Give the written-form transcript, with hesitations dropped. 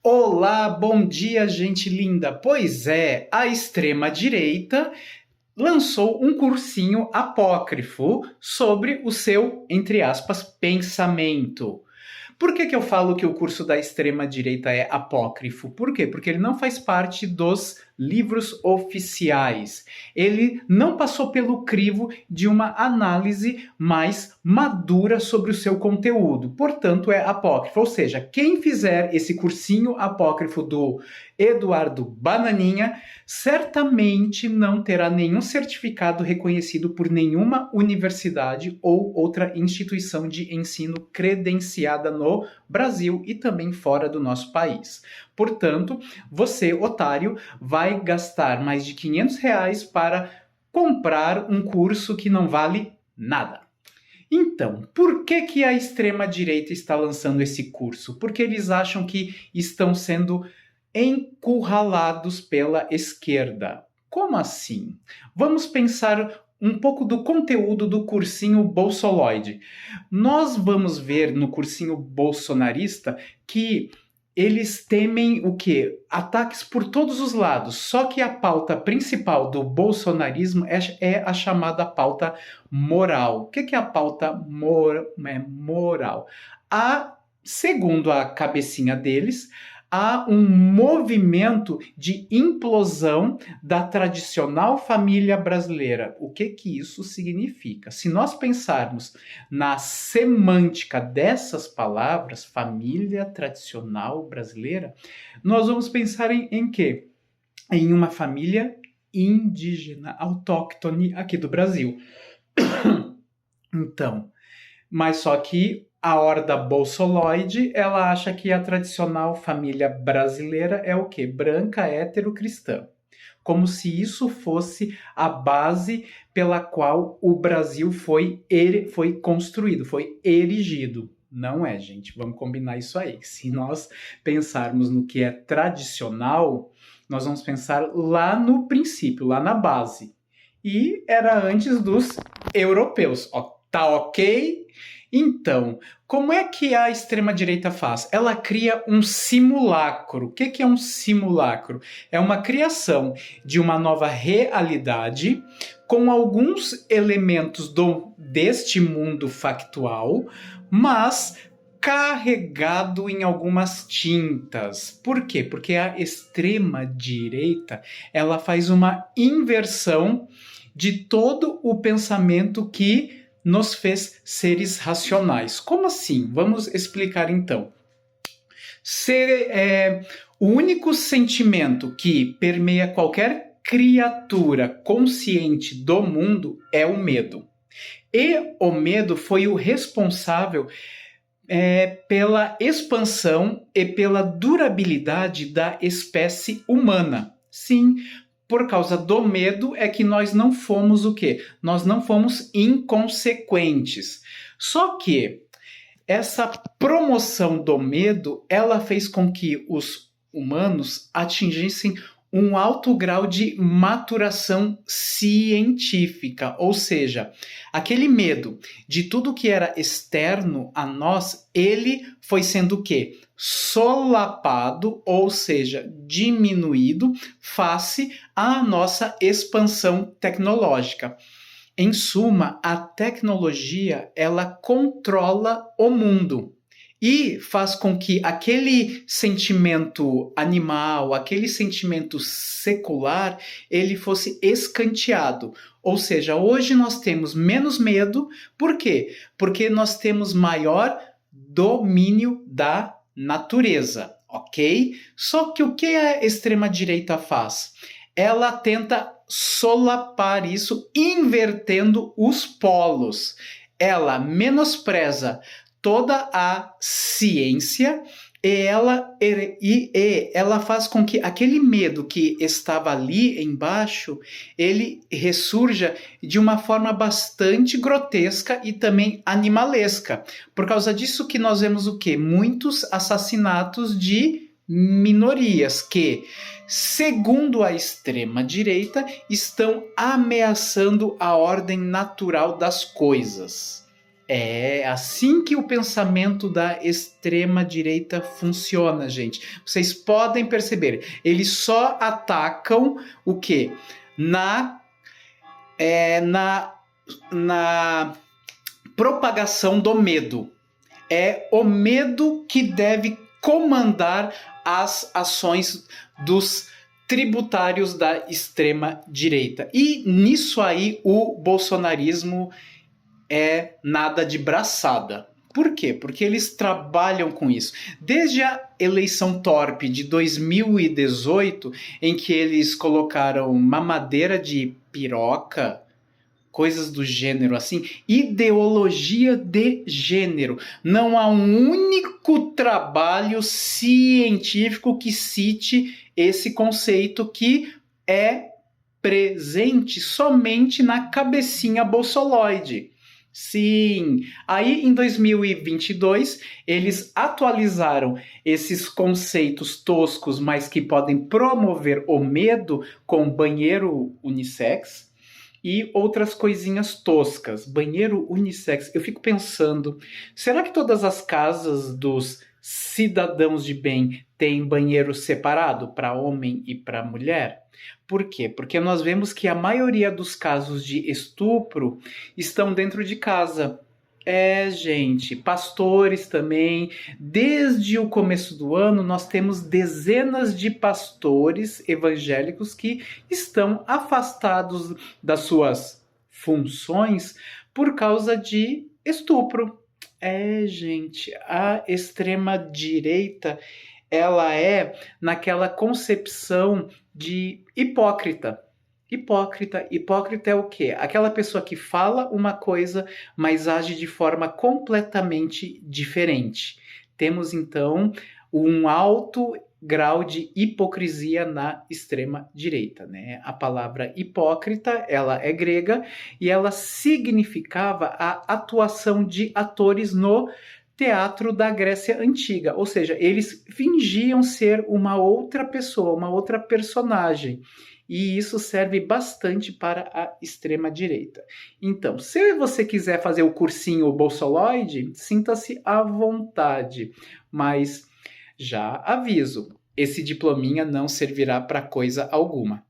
Olá, bom dia, gente linda! Pois é, a extrema-direita lançou um cursinho apócrifo sobre o seu, entre aspas, pensamento. Por que eu falo que o curso da extrema-direita é apócrifo? Por quê? Porque ele não faz parte dos livros oficiais. Ele não passou pelo crivo de uma análise mais madura sobre o seu conteúdo. Portanto, é apócrifo. Ou seja, quem fizer esse cursinho apócrifo do Eduardo Bananinha certamente não terá nenhum certificado reconhecido por nenhuma universidade ou outra instituição de ensino credenciada no Brasil e também fora do nosso país. Portanto, você, otário, vai gastar mais de R$ 500 para comprar um curso que não vale nada. Então, por que a extrema-direita está lançando esse curso? Porque eles acham que estão sendo encurralados pela esquerda. Como assim? Vamos pensar um pouco do conteúdo do cursinho bolsoloide. Nós vamos ver no cursinho bolsonarista que eles temem o quê? Ataques por todos os lados. Só que a pauta principal do bolsonarismo é a chamada pauta moral. O que é a pauta moral? Segundo a cabecinha deles, há um movimento de implosão da tradicional família brasileira. O que isso significa? Se nós pensarmos na semântica dessas palavras, família tradicional brasileira, nós vamos pensar em quê? Em uma família indígena, autóctone aqui do Brasil. Então, mas só que a horda bolsoloide, ela acha que a tradicional família brasileira é o quê? Branca, hétero, cristã. Como se isso fosse a base pela qual o Brasil foi construído, foi erigido. Não é, gente. Vamos combinar isso aí. Se nós pensarmos no que é tradicional, nós vamos pensar lá no princípio, lá na base. E era antes dos europeus. Tá ok? Então, como é que a extrema-direita faz? Ela cria um simulacro. O que é um simulacro? É uma criação de uma nova realidade com alguns elementos deste mundo factual, mas carregado em algumas tintas. Por quê? Porque a extrema-direita ela faz uma inversão de todo o pensamento que nos fez seres racionais. Como assim? Vamos explicar então. O único sentimento que permeia qualquer criatura consciente do mundo é o medo. E o medo foi o responsável pela expansão e pela durabilidade da espécie humana. Sim, por causa do medo é que nós não fomos o quê? Nós não fomos inconsequentes. Só que essa promoção do medo, ela fez com que os humanos atingissem um alto grau de maturação científica, ou seja, aquele medo de tudo que era externo a nós, ele foi sendo o quê? Solapado, ou seja, diminuído face à nossa expansão tecnológica. Em suma, a tecnologia, ela controla o mundo e faz com que aquele sentimento animal, aquele sentimento secular, ele fosse escanteado. Ou seja, hoje nós temos menos medo, por quê? Porque nós temos maior domínio da natureza, ok? Só que o que a extrema-direita faz? Ela tenta solapar isso, invertendo os polos. Ela menospreza toda a ciência e ela faz com que aquele medo que estava ali embaixo, ele ressurja de uma forma bastante grotesca e também animalesca. Por causa disso que nós vemos o quê? Muitos assassinatos de minorias que, segundo a extrema-direita, estão ameaçando a ordem natural das coisas. É assim que o pensamento da extrema-direita funciona, gente. Vocês podem perceber, eles só atacam o quê? Na, na, na propagação do medo. É o medo que deve comandar as ações dos tributários da extrema-direita. E nisso aí o bolsonarismo é nada de braçada. Por quê? Porque eles trabalham com isso. Desde a eleição torpe de 2018, em que eles colocaram mamadeira de piroca, coisas do gênero assim, ideologia de gênero. Não há um único trabalho científico que cite esse conceito, que é presente somente na cabecinha bolsoloide. Sim, aí em 2022 eles atualizaram esses conceitos toscos, mas que podem promover o medo, com banheiro unissex e outras coisinhas toscas. Banheiro unissex. Eu fico pensando, será que todas as casas dos cidadãos de bem têm banheiro separado para homem e para mulher? Por quê? Porque nós vemos que a maioria dos casos de estupro estão dentro de casa. É, gente, pastores também. Desde o começo do ano, nós temos dezenas de pastores evangélicos que estão afastados das suas funções por causa de estupro. É, gente, a extrema-direita, ela é naquela concepção de hipócrita. Hipócrita é o quê? Aquela pessoa que fala uma coisa, mas age de forma completamente diferente. Temos, então, um alto grau de hipocrisia na extrema-direita, né? A palavra hipócrita, ela é grega e ela significava a atuação de atores no teatro da Grécia Antiga, ou seja, eles fingiam ser uma outra pessoa, uma outra personagem. E isso serve bastante para a extrema-direita. Então, se você quiser fazer o cursinho Bolsoloide, sinta-se à vontade. Mas já aviso, esse diplominha não servirá para coisa alguma.